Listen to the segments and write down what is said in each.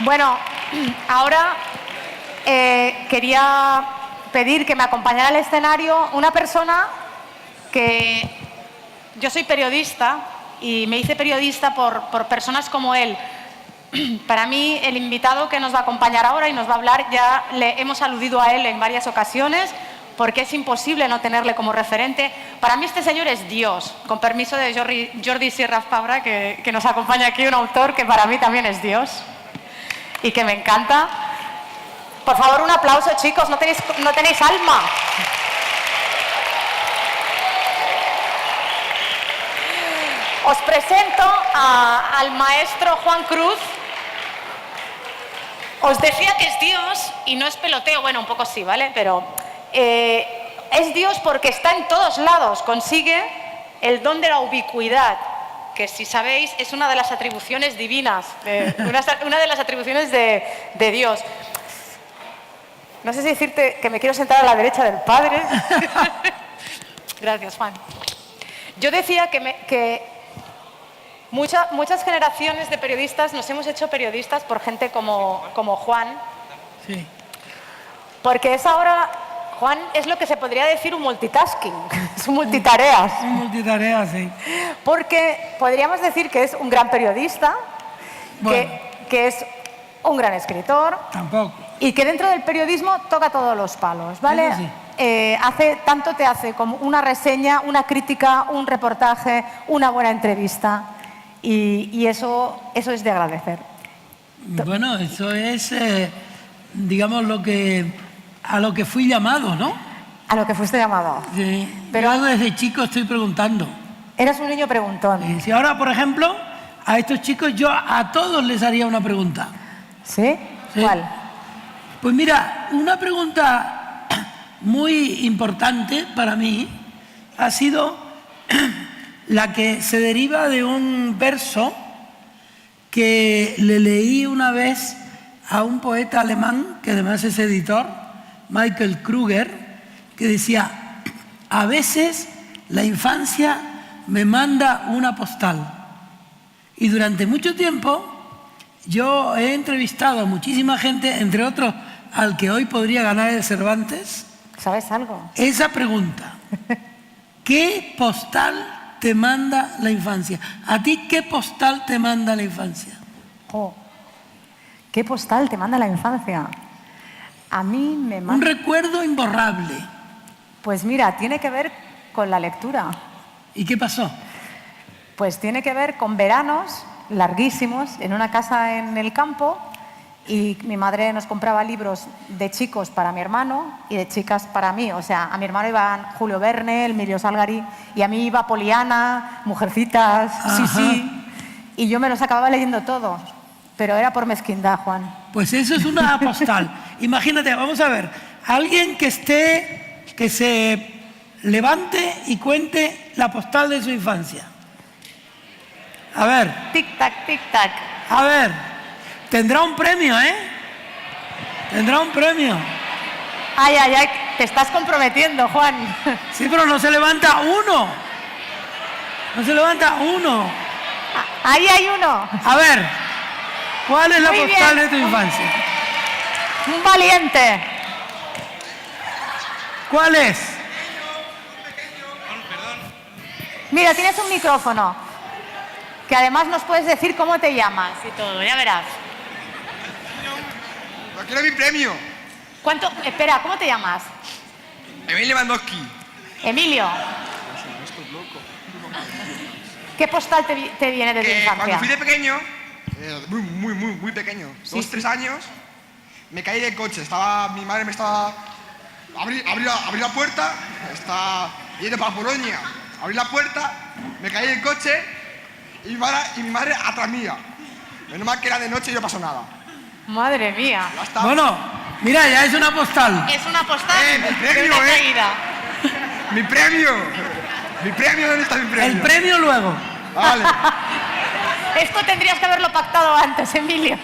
Bueno, ahora quería pedir que me acompañara al escenario una persona que... Yo soy periodista y me hice periodista por personas como él. Para mí, el invitado que nos va a acompañar ahora y nos va a hablar, ya le hemos aludido a él en varias ocasiones, porque es imposible no tenerle como referente. Para mí este señor es Dios, con permiso de Jordi Sierra Fabra, que nos acompaña aquí, un autor que para mí también es Dios y que me encanta. Por favor, un aplauso, chicos, no tenéis alma. Os presento al maestro Juan Cruz. Os decía que es Dios y no es peloteo, bueno, un poco sí, ¿vale? Pero es Dios porque está en todos lados, consigue el don de la ubicuidad, que si sabéis es una de las atribuciones divinas, una de las atribuciones de Dios. No sé si decirte que me quiero sentar a la derecha del Padre. Gracias, Juan. Yo decía que muchas generaciones de periodistas nos hemos hecho periodistas por gente como Juan. Sí. Porque es ahora, Juan es lo que se podría decir un multitasking, es un multitareas. Un multitarea, sí. Porque podríamos decir que es un gran periodista, Bueno. que es un gran escritor. Tampoco. Y que dentro del periodismo toca todos los palos, ¿vale? Eso sí. Tanto te hace como una reseña, una crítica, un reportaje, una buena entrevista. Y eso es de agradecer. Bueno, eso es, digamos, a lo que fui llamado, ¿no? A lo que fuiste llamado. Sí. Pero yo desde chico estoy preguntando. Eras un niño preguntón. Y si ahora, por ejemplo, a estos chicos yo a todos les haría una pregunta. ¿Sí? Sí. ¿Cuál? Pues mira, una pregunta muy importante para mí ha sido la que se deriva de un verso que le leí una vez a un poeta alemán, que además es editor, Michael Kruger, que decía: a veces la infancia me manda una postal. Y durante mucho tiempo yo he entrevistado a muchísima gente, entre otros al que hoy podría ganar el Cervantes. ¿Sabes algo? Esa pregunta: ¿qué postal te manda la infancia? ¿A ti qué postal te manda la infancia? Oh, ¿qué postal te manda la infancia? A mí me manda... Un recuerdo imborrable. Pues mira, tiene que ver con la lectura. ¿Y qué pasó? Pues tiene que ver con veranos larguísimos en una casa en el campo, y mi madre nos compraba libros de chicos para mi hermano y de chicas para mí. O sea, a mi hermano iban Julio Verne, Emilio Salgari, y a mí iba Poliana, Mujercitas, Sí, y yo me los acababa leyendo todos, pero era por mezquindad, Juan. Pues eso es una postal. Imagínate, vamos a ver, alguien que se levante y cuente la postal de su infancia. A ver. Tic-tac, tic-tac. A ver, tendrá un premio, ¿eh? Tendrá un premio. Ay, ay, ay, te estás comprometiendo, Juan. Sí, pero no se levanta uno. No se levanta uno. Ahí hay uno. A ver, ¿cuál es la Muy postal bien. de tu infancia? Un valiente. ¿Cuál es? Mira, tienes un micrófono, que además nos puedes decir cómo te llamas y todo, ya verás. ¡No quiero mi premio! ¿Cuánto? Espera, ¿cómo te llamas? Emil Lewandowski. Emilio. ¿Qué postal te viene de tu Que infancia? cuando fui de pequeño, muy pequeño, Sí, 2, sí. 3 años, me caí del coche. Mi madre me estaba... Abrí la puerta, estaba yendo para Polonia. Abrí la puerta, me caí del coche y mi madre atrás mía. Menos mal que era de noche y no pasó nada. Madre mía. Ya está. Bueno, mira, ya es una postal. Es una postal mi de premio, una caída. ¡Mi premio! ¿Mi premio? ¿Dónde está mi premio? El premio luego. Vale. Esto tendrías que haberlo pactado antes, Emilio.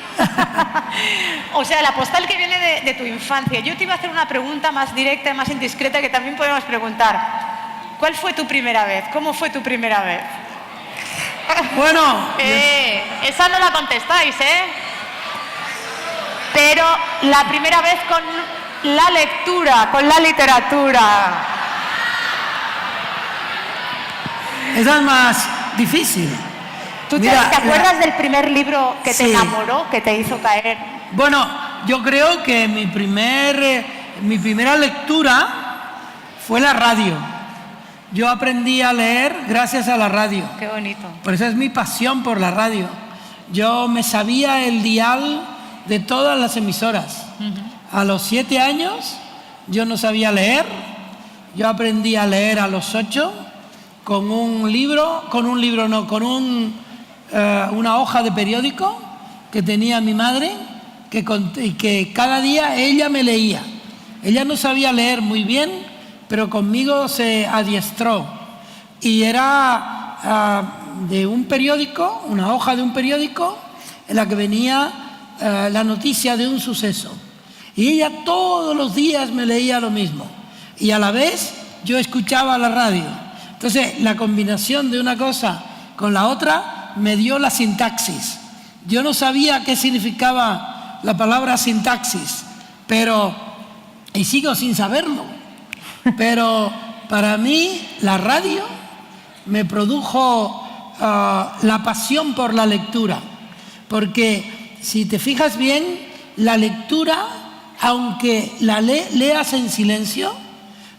O sea, la postal que viene de tu infancia. Yo te iba a hacer una pregunta más directa y más indiscreta que también podemos preguntar. ¿Cuál fue tu primera vez? ¿Cómo fue tu primera vez? Bueno, Esa no la contestáis, ¿eh? pero la primera vez con la lectura, con la literatura. Esa es más difícil. ¿Tú Mira, te acuerdas del primer libro que te Sí. enamoró, que te hizo caer? Bueno, yo creo que mi primera lectura fue la radio. Yo aprendí a leer gracias a la radio. Qué bonito. Por eso es mi pasión por la radio. Yo me sabía el dial de todas las emisoras. A los 7 años yo no sabía leer. Yo aprendí a leer a los 8 con una hoja de periódico que tenía mi madre, que cada día ella me leía. Ella no sabía leer muy bien, pero conmigo se adiestró. Y era de un periódico, una hoja de un periódico, en la que venía la noticia de un suceso. Y ella todos los días me leía lo mismo. Y a la vez yo escuchaba la radio. Entonces, la combinación de una cosa con la otra me dio la sintaxis. Yo no sabía qué significaba la palabra sintaxis, y sigo sin saberlo. Pero para mí la radio me produjo la pasión por la lectura. Porque si te fijas bien, la lectura, aunque la leas en silencio,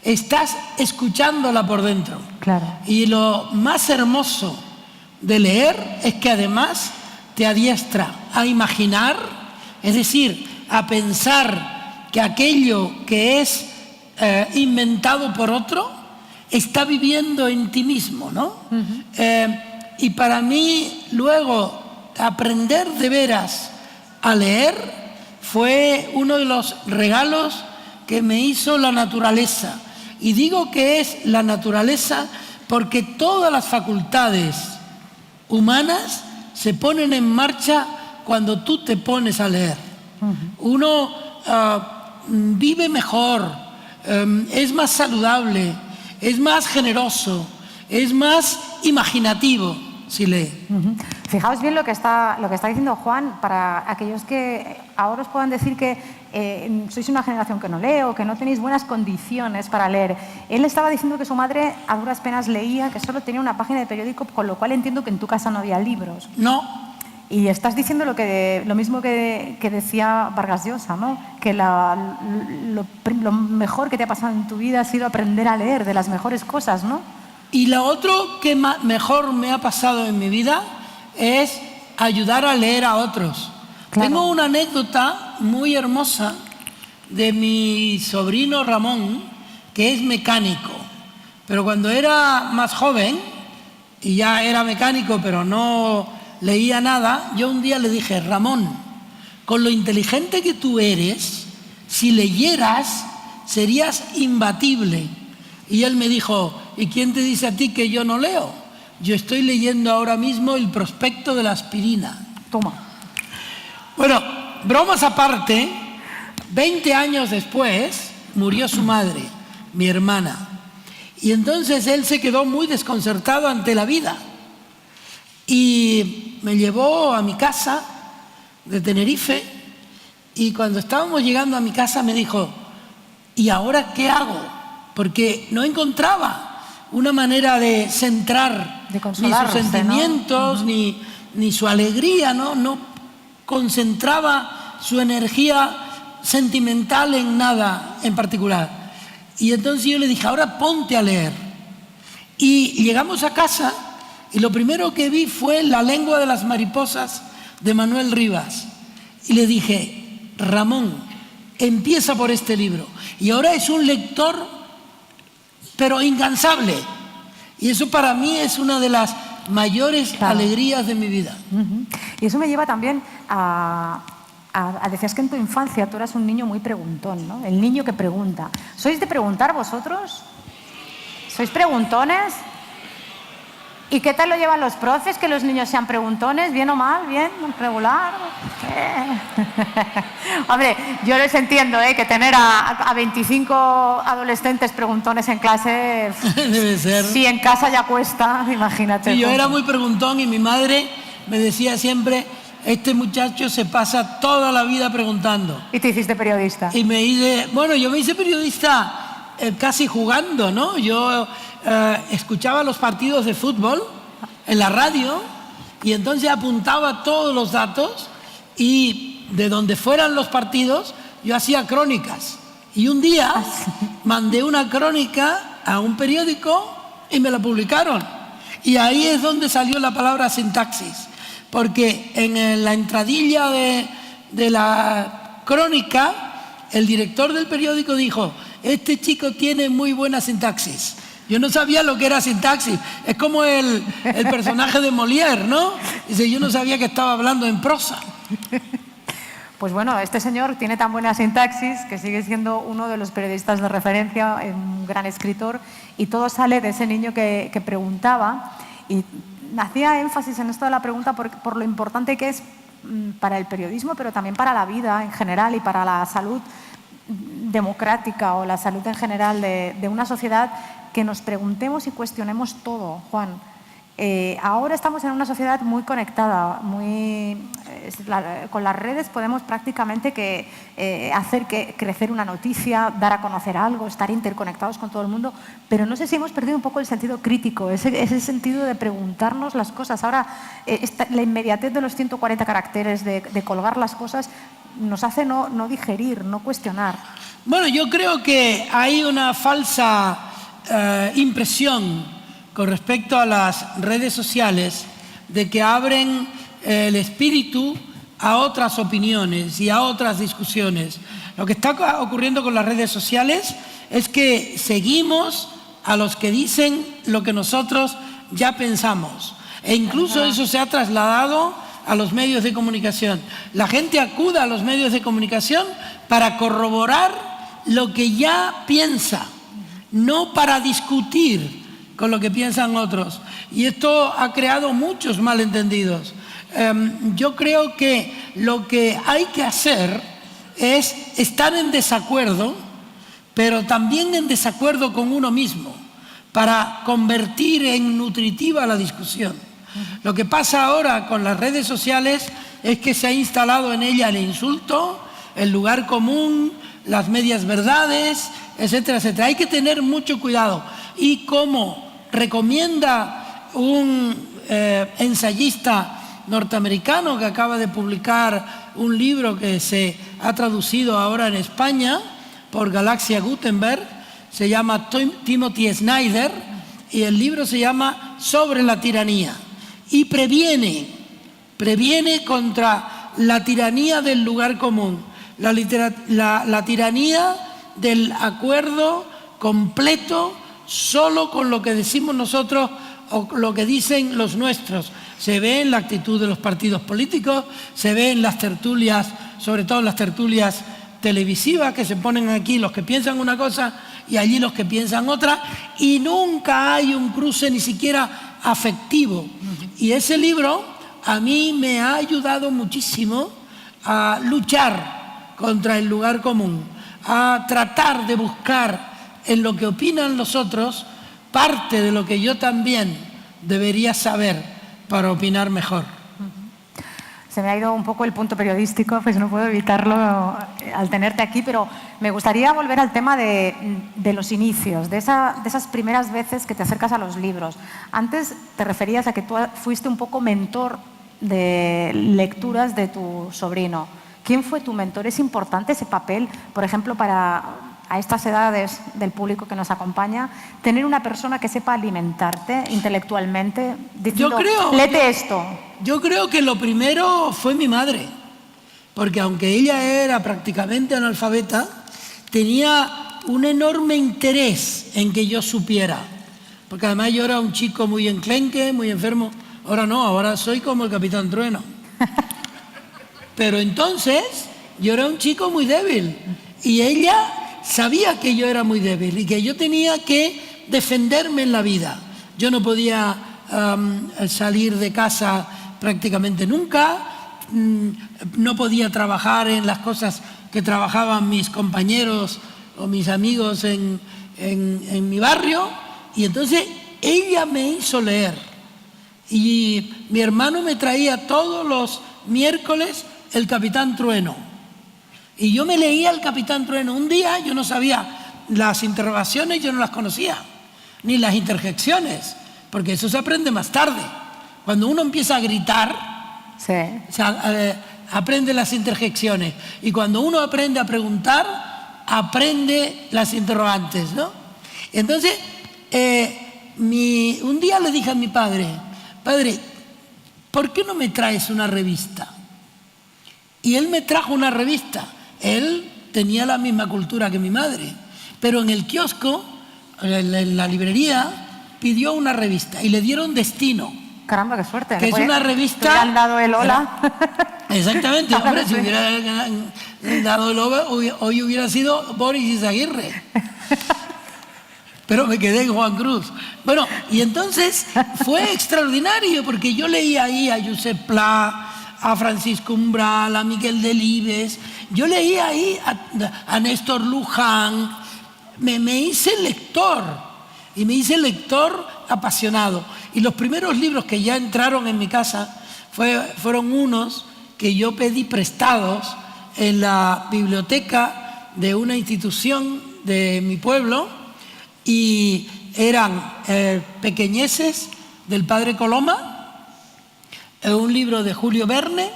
estás escuchándola por dentro. Claro. Y lo más hermoso de leer es que además te adiestra a imaginar, es decir, a pensar que aquello que es inventado por otro está viviendo en ti mismo, ¿no? Y para mí luego aprender de veras a leer fue uno de los regalos que me hizo la naturaleza. Y digo que es la naturaleza porque todas las facultades humanas se ponen en marcha cuando tú te pones a leer. Uno vive mejor, es más saludable, es más generoso, es más imaginativo si lee. Fijaos bien lo que está diciendo Juan, para aquellos que ahora os puedan decir que sois una generación que no lee o que no tenéis buenas condiciones para leer. Él estaba diciendo que su madre a duras penas leía, que solo tenía una página de periódico, con lo cual entiendo que en tu casa no había libros. No. Y estás diciendo lo mismo que decía Vargas Llosa, ¿no? Que lo mejor que te ha pasado en tu vida ha sido aprender a leer, de las mejores cosas, ¿no? Y lo otro que mejor me ha pasado en mi vida es ayudar a leer a otros. Claro. Tengo una anécdota muy hermosa de mi sobrino Ramón, que es mecánico. Pero cuando era más joven, y ya era mecánico, pero no leía nada, yo un día le dije: Ramón, con lo inteligente que tú eres, si leyeras, serías imbatible. Y él me dijo: ¿y quién te dice a ti que yo no leo? Yo estoy leyendo ahora mismo el prospecto de la aspirina. Toma. Bueno, bromas aparte, 20 años después murió su madre, mi hermana. Y entonces él se quedó muy desconcertado ante la vida. Y me llevó a mi casa de Tenerife, y cuando estábamos llegando a mi casa me dijo: ¿y ahora qué hago? Porque no encontraba una manera de centrar ni sus sentimientos, ¿no? ni su alegría, no concentraba su energía sentimental en nada en particular. Y entonces yo le dije: ahora ponte a leer. Y llegamos a casa y lo primero que vi fue La lengua de las mariposas de Manuel Rivas. Y le dije: Ramón, empieza por este libro. Y ahora es un lector, pero incansable. Y eso para mí es una de las mayores alegrías de mi vida. Y eso me lleva también decías que en tu infancia tú eras un niño muy preguntón, ¿no? El niño que pregunta. ¿Sois de preguntar vosotros? ¿Sois preguntones? ¿Y qué tal lo llevan los profes, que los niños sean preguntones? ¿Bien o mal? ¿Bien? ¿Regular? Hombre, yo les entiendo, que tener a 25 adolescentes preguntones en clase... Debe ser. Si en casa ya cuesta, imagínate. Sí, yo era muy preguntón y mi madre me decía siempre: este muchacho se pasa toda la vida preguntando. ¿Y te hiciste periodista? Y yo me hice periodista casi jugando, ¿no? Yo escuchaba los partidos de fútbol en la radio y entonces apuntaba todos los datos y de donde fueran los partidos yo hacía crónicas. Y un día mandé una crónica a un periódico y me la publicaron. Y ahí es donde salió la palabra sintaxis. Porque en la entradilla de la crónica, el director del periódico dijo: este chico tiene muy buena sintaxis. Yo no sabía lo que era sintaxis. Es como el personaje de Molière, ¿no? Dice, yo no sabía que estaba hablando en prosa. Pues bueno, este señor tiene tan buena sintaxis que sigue siendo uno de los periodistas de referencia, un gran escritor, y todo sale de ese niño que preguntaba, y hacía énfasis en esto de la pregunta por lo importante que es para el periodismo, pero también para la vida en general y para la salud democrática o la salud en general de una sociedad, que nos preguntemos y cuestionemos todo, Juan. Ahora estamos en una sociedad muy conectada, con las redes podemos prácticamente hacer crecer una noticia, dar a conocer algo, estar interconectados con todo el mundo, pero no sé si hemos perdido un poco el sentido crítico, ese sentido de preguntarnos las cosas. Ahora, la inmediatez de los 140 caracteres, de colgar las cosas, nos hace no digerir, no cuestionar. Bueno, yo creo que hay una falsa impresión con respecto a las redes sociales, de que abren el espíritu a otras opiniones y a otras discusiones. Lo que está ocurriendo con las redes sociales es que seguimos a los que dicen lo que nosotros ya pensamos. E incluso eso se ha trasladado a los medios de comunicación. La gente acude a los medios de comunicación para corroborar lo que ya piensa, no para discutir con lo que piensan otros. Y esto ha creado muchos malentendidos. Yo creo que lo que hay que hacer es estar en desacuerdo, pero también en desacuerdo con uno mismo, para convertir en nutritiva la discusión. Lo que pasa ahora con las redes sociales es que se ha instalado en ella el insulto, el lugar común, las medias verdades, etcétera, etcétera. Hay que tener mucho cuidado. Y como recomienda un ensayista norteamericano que acaba de publicar un libro que se ha traducido ahora en España por Galaxia Gutenberg, se llama Timothy Snyder, y el libro se llama Sobre la tiranía, y previene contra la tiranía del lugar común, la tiranía del acuerdo completo solo con lo que decimos nosotros o lo que dicen los nuestros. Se ve en la actitud de los partidos políticos, se ve en las tertulias, sobre todo en las tertulias televisivas, que se ponen aquí los que piensan una cosa y allí los que piensan otra, y nunca hay un cruce ni siquiera afectivo. Y ese libro a mí me ha ayudado muchísimo a luchar contra el lugar común, a tratar de buscar en lo que opinan los otros parte de lo que yo también debería saber para opinar mejor. Se me ha ido un poco el punto periodístico, pues no puedo evitarlo al tenerte aquí, pero me gustaría volver al tema de los inicios, de esas primeras veces que te acercas a los libros. Antes te referías a que tú fuiste un poco mentor de lecturas de tu sobrino. ¿Quién fue tu mentor? ¿Es importante ese papel, por ejemplo, a estas edades del público que nos acompaña, tener una persona que sepa alimentarte intelectualmente, diciendo, léete esto? Yo creo que lo primero fue mi madre, porque aunque ella era prácticamente analfabeta, tenía un enorme interés en que yo supiera, porque además yo era un chico muy enclenque, muy enfermo. Ahora no, ahora soy como el Capitán Trueno. Pero entonces yo era un chico muy débil y ella sabía que yo era muy débil y que yo tenía que defenderme en la vida. Yo no podía salir de casa prácticamente nunca, no podía trabajar en las cosas que trabajaban mis compañeros o mis amigos en mi barrio, y entonces ella me hizo leer. Y mi hermano me traía todos los miércoles el Capitán Trueno. Y yo me leía el Capitán Trueno. Un día yo no sabía las interrogaciones, yo no las conocía, ni las interjecciones, porque eso se aprende más tarde. Cuando uno empieza a gritar, Sí. aprende las interjecciones. Y cuando uno aprende a preguntar, aprende las interrogantes, ¿no? Entonces, un día le dije a mi padre, padre, ¿por qué no me traes una revista? Y él me trajo una revista. Él tenía la misma cultura que mi madre, pero en el kiosco, en la librería, pidió una revista y le dieron Destino. Caramba, qué suerte. Que es una revista... ¿Te han dado el hola? Exactamente, hombre, si hubiera dado el hola, hoy hubiera sido Boris Izaguirre. Pero me quedé en Juan Cruz. Bueno, y entonces fue extraordinario, porque yo leía ahí a Josep Pla, a Francisco Umbral, a Miguel Delibes, yo leía ahí a Néstor Luján, me hice lector, y me hice lector apasionado. Y los primeros libros que ya entraron en mi casa fueron unos que yo pedí prestados en la biblioteca de una institución de mi pueblo, y eran Pequeñeces del padre Coloma, un libro de Julio Verne,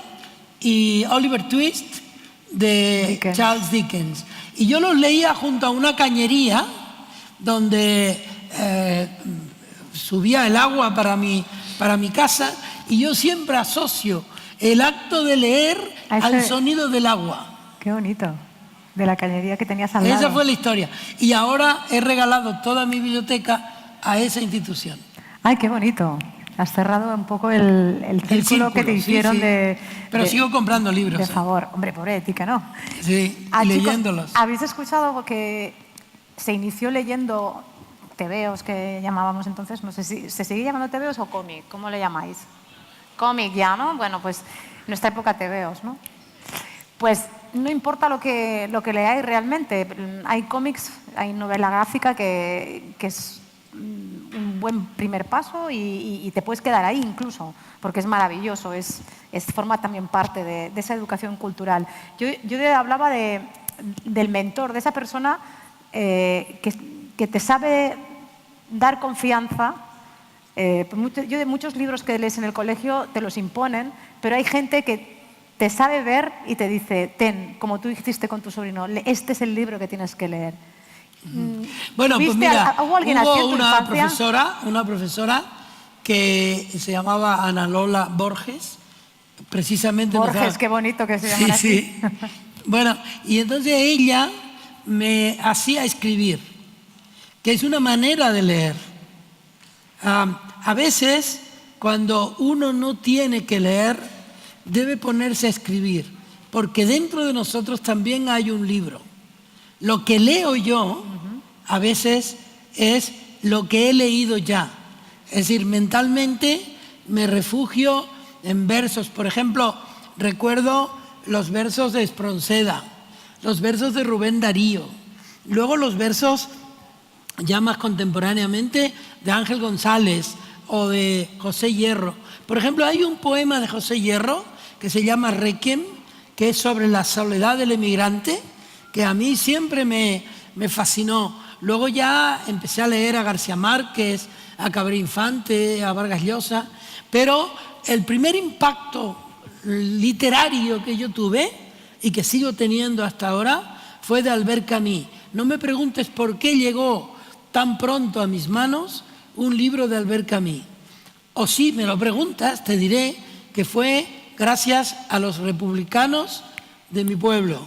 y Oliver Twist de Dickens. Charles Dickens. Y yo los leía junto a una cañería donde subía el agua para mi casa, y yo siempre asocio el acto de leer al sonido del agua. Qué bonito. De la cañería que tenías al lado. Esa fue la historia. Y ahora he regalado toda mi biblioteca a esa institución. Ay, qué bonito. Has cerrado un poco el círculo que te hicieron, sí. Pero sigo comprando libros. De favor. Hombre, pobre ética, ¿no? Sí, Chicos, leyéndolos. ¿habéis escuchado que se inició leyendo tebeos, que llamábamos entonces? No sé si se sigue llamando tebeos o cómic. ¿Cómo le llamáis? Cómic ya, ¿no? Bueno, pues en nuestra época tebeos, ¿no? Pues no importa lo que leáis realmente. Hay cómics, hay novela gráfica que es un buen primer paso, y te puedes quedar ahí incluso, porque es maravilloso, forma también parte de esa educación cultural. Yo hablaba del mentor, de esa persona que te sabe dar confianza. Yo de muchos libros que lees en el colegio te los imponen, pero hay gente que te sabe ver y te dice, ten, como tú hiciste con tu sobrino, este es el libro que tienes que leer. Bueno, pues mira, ¿hubo alguien así en tu hubo una profesora que se llamaba Ana Lola Borges, precisamente... Borges, qué bonito que se llama así. Sí. Bueno, y entonces ella me hacía escribir, que es una manera de leer. A veces, cuando uno no tiene que leer, debe ponerse a escribir, porque dentro de nosotros también hay un libro. Lo que leo yo a veces es lo que he leído ya. Es decir, mentalmente me refugio en versos. Por ejemplo, recuerdo los versos de Espronceda, los versos de Rubén Darío, luego los versos ya más contemporáneamente de Ángel González o de José Hierro. Por ejemplo, hay un poema de José Hierro que se llama Requiem, que es sobre la soledad del emigrante, que a mí siempre me fascinó. Luego ya empecé a leer a García Márquez, a Cabré Infante, a Vargas Llosa, pero el primer impacto literario que yo tuve y que sigo teniendo hasta ahora fue de Albert Camus. No me preguntes por qué llegó tan pronto a mis manos un libro de Albert Camus. O si me lo preguntas, te diré que fue gracias a los republicanos de mi pueblo,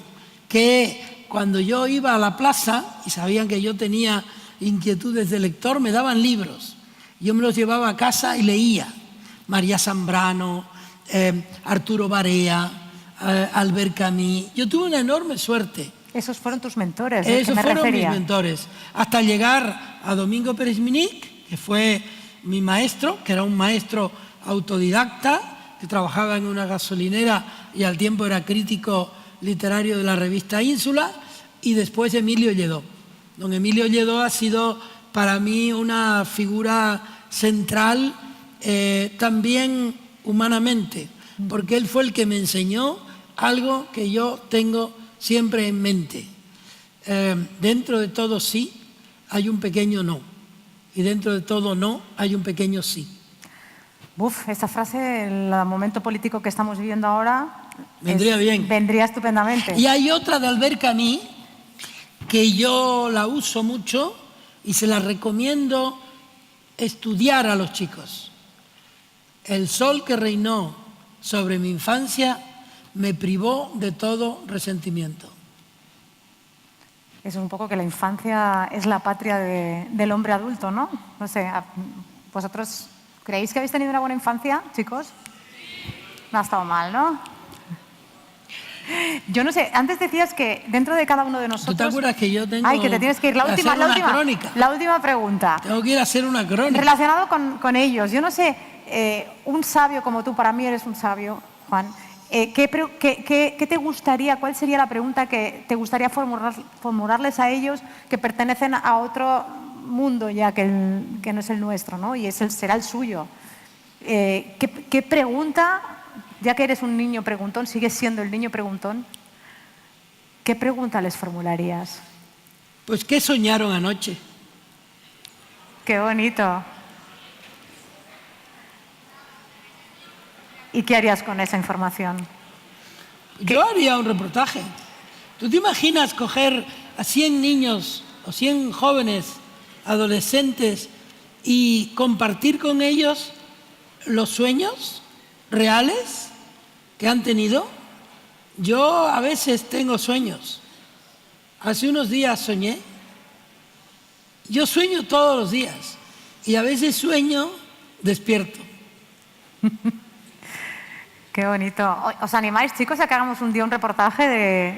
que cuando yo iba a la plaza y sabían que yo tenía inquietudes de lector, me daban libros. Yo me los llevaba a casa y leía. María Zambrano, Arturo Barea, Albert Camus. Yo tuve una enorme suerte. Esos fueron tus mentores. Esos fueron mis mentores. Hasta llegar a Domingo Pérez Minic, que fue mi maestro, que era un maestro autodidacta, que trabajaba en una gasolinera y al tiempo era crítico literario de la revista Ínsula, y después Emilio Lledó. Don Emilio Lledó ha sido para mí una figura central también humanamente, porque él fue el que me enseñó algo que yo tengo siempre en mente. Dentro de todo sí hay un pequeño no, y dentro de todo no hay un pequeño sí. Uf, esta frase, en el momento político que estamos viviendo ahora, Vendría bien. Vendría estupendamente. Y hay otra de Albert Camus que yo la uso mucho y se la recomiendo estudiar a los chicos. El sol que reinó sobre mi infancia me privó de todo resentimiento. Es un poco que la infancia es la patria del hombre adulto, ¿no? No sé, ¿vosotros creéis que habéis tenido una buena infancia, chicos? No ha estado mal, ¿no? Yo no sé, antes decías que dentro de cada uno de nosotros... ¿Tú te acuerdas que yo tengo Ay, que te tienes que ir. La última pregunta. Tengo que ir a hacer una crónica. Relacionado con ellos. Yo no sé, un sabio como tú, para mí eres un sabio, Juan, ¿qué te gustaría, cuál sería la pregunta que te gustaría formularles a ellos que pertenecen a otro mundo ya que no es el nuestro, ¿no? Y será el suyo? ¿Qué pregunta, ya que eres un niño preguntón, sigues siendo el niño preguntón, qué pregunta les formularías? Pues, ¿qué soñaron anoche? Qué bonito. ¿Y qué harías con esa información? Yo haría un reportaje. ¿Tú te imaginas coger a 100 niños o 100 jóvenes, adolescentes, y compartir con ellos los sueños reales que han tenido? Yo a veces tengo sueños. Hace unos días soñé. Yo sueño todos los días y a veces sueño despierto. Qué bonito. ¿Os animáis, chicos, a que hagamos un día un reportaje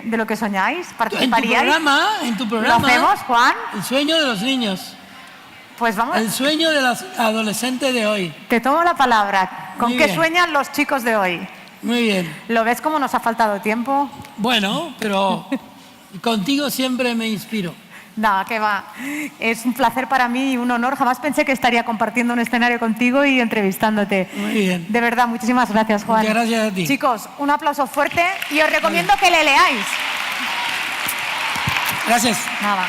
de lo que soñáis? ¿Participaríais? En tu programa. ¿Lo hacemos, Juan? El sueño de los niños. Pues vamos. El sueño de los adolescentes de hoy. Te tomo la palabra. ¿Con qué sueñan los chicos de hoy? Muy bien. ¿Lo ves cómo nos ha faltado tiempo? Bueno, pero contigo siempre me inspiro. Nada, que va. Es un placer para mí y un honor. Jamás pensé que estaría compartiendo un escenario contigo y entrevistándote. Muy bien. De verdad, muchísimas gracias, Juan. Muchas gracias a ti. Chicos, un aplauso fuerte y os recomiendo que le leáis. Gracias. Nada.